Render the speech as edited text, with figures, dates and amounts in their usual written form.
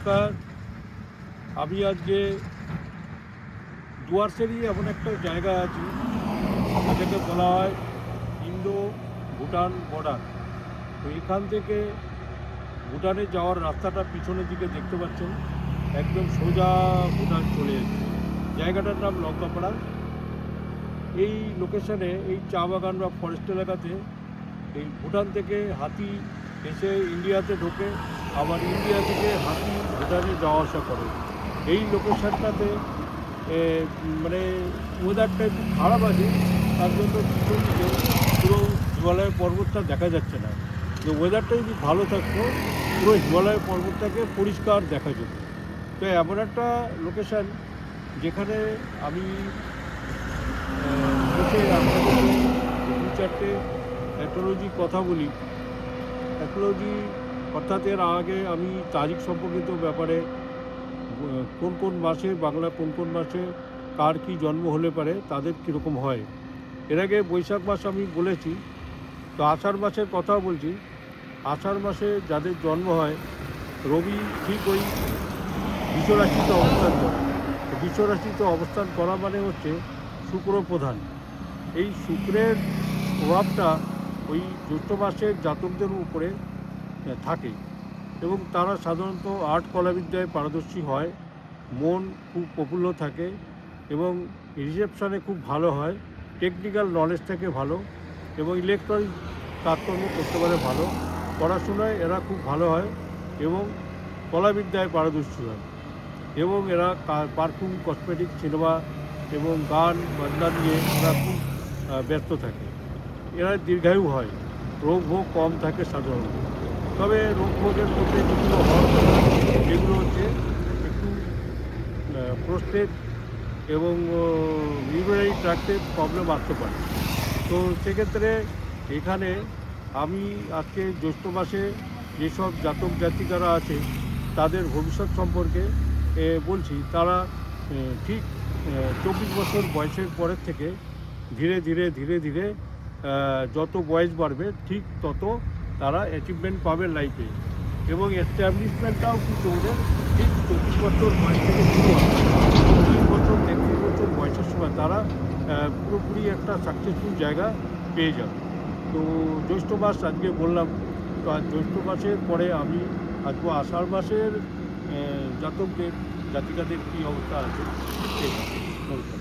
নমস্কার। আমি আজকে ডুয়ার্সেরই এমন একটা জায়গায় আছি যেটাকে বলা হয় ইন্দো ভুটান বর্ডার। তো এখান থেকে ভুটানে যাওয়ার রাস্তাটা পিছনের দিকে দেখতে পাচ্ছেন, একদম সোজা ভুটান চলে যাচ্ছে। জায়গাটার নাম লঙ্কাপাড়া। এই লোকেশনে, এই চা বাগান বা ফরেস্ট এলাকাতে এই ভুটান থেকে হাতি এসে ইন্ডিয়াতে ঢোকে, আবার ইন্ডিয়া থেকে হাতি ভুটানে যাওয়া আসা করে। এই লোকেশনটাতে মানে ওয়েদারটা একটু খারাপ আছে, তার জন্য পিছন দিকে পুরো হিমালয় পর্বতটা দেখা যাচ্ছে না। তো ওয়েদারটা যদি ভালো থাকতো পুরো হিমালয় পর্বতটাকে পরিষ্কার দেখা যেত। তো এমন একটা লোকেশান যেখানে আমি বসে আপনাদের দু চারটে অ্যাস্ট্রোলজি কথা বলি। অ্যাস্ট্রোলজি অর্থাৎ এর আগে আমি তারিখ সম্পর্কিত ব্যাপারে কোন কোন মাসে, বাংলা কোন কোন মাসে কার কী জন্ম হলে পারে, তাদের কীরকম হয়। এর আগে বৈশাখ মাস আমি বলেছি, তো আষাঢ় মাসের কথা বলছি। আষাঢ় মাসে যাদের জন্ম হয়, রবি ঠিক ওই বিশ্বরাশিতে অবস্থান করে। বিশ্বরাশিতে অবস্থান করা মানে হচ্ছে শুক্র প্রধান। এই শুক্রের প্রভাবটা ওই জ্যৈষ্ঠ মাসের জাতকদের উপরে থাকে এবং তারা সাধারণত আর্ট কলাবিদ্যায় পারদর্শী হয়, মন খুব প্রফুল্ল থাকে এবং রিসেপশনে খুব ভালো হয়, টেকনিক্যাল নলেজ থাকে ভালো এবং ইলেকট্রনিক কাজকর্ম করতে পারে ভালো, পড়াশোনায় এরা খুব ভালো হয় এবং কলাবিদ্যায় পারদর্শী হয় এবং এরা পারফিউম, কসমেটিক, সিনেমা এবং গান বাজনা নিয়ে এরা খুব ব্যস্ত থাকে। এরা দীর্ঘায়ু হয়, রোগ ভোগ কম থাকে সাধারণত। তবে রোগ ভোগের মধ্যে যেগুলো হওয়ার কথা সেগুলো হচ্ছে একটু প্রোস্টেট এবং ইউরিনারি ট্র্যাক্টের প্রবলেম আসতে পারে। তো সেক্ষেত্রে এখানে আমি আজকে জ্যৈষ্ঠ মাসে যেসব জাতক জাতিকারা আছে তাদের ভবিষ্যৎ সম্পর্কে বলছি। তারা ঠিক 24 বছর বয়সের পরের থেকে ধীরে ধীরে ধীরে ধীরে যত বয়স বাড়বে ঠিক তত তারা অ্যাচিভমেন্ট পাবে লাইফে এবং এস্টাবলিশমেন্টটাও কিন্তু ওদের ঠিক 24 বছর বয়স থেকে শুরু হয়। 25 বছর 33 বছর বয়সের সময় তারা পুরোপুরি একটা সাকসেসফুল জায়গা পেয়ে যাবে। তো জ্যৈষ্ঠ মাস আজকে বললাম। তো আজ জ্যৈষ্ঠ মাসের পরে আমি আসবো আষাঢ় মাসের জাতকদের, জাতিকাদের কী অবস্থা আছে। ঠিক আছে, নমস্কার।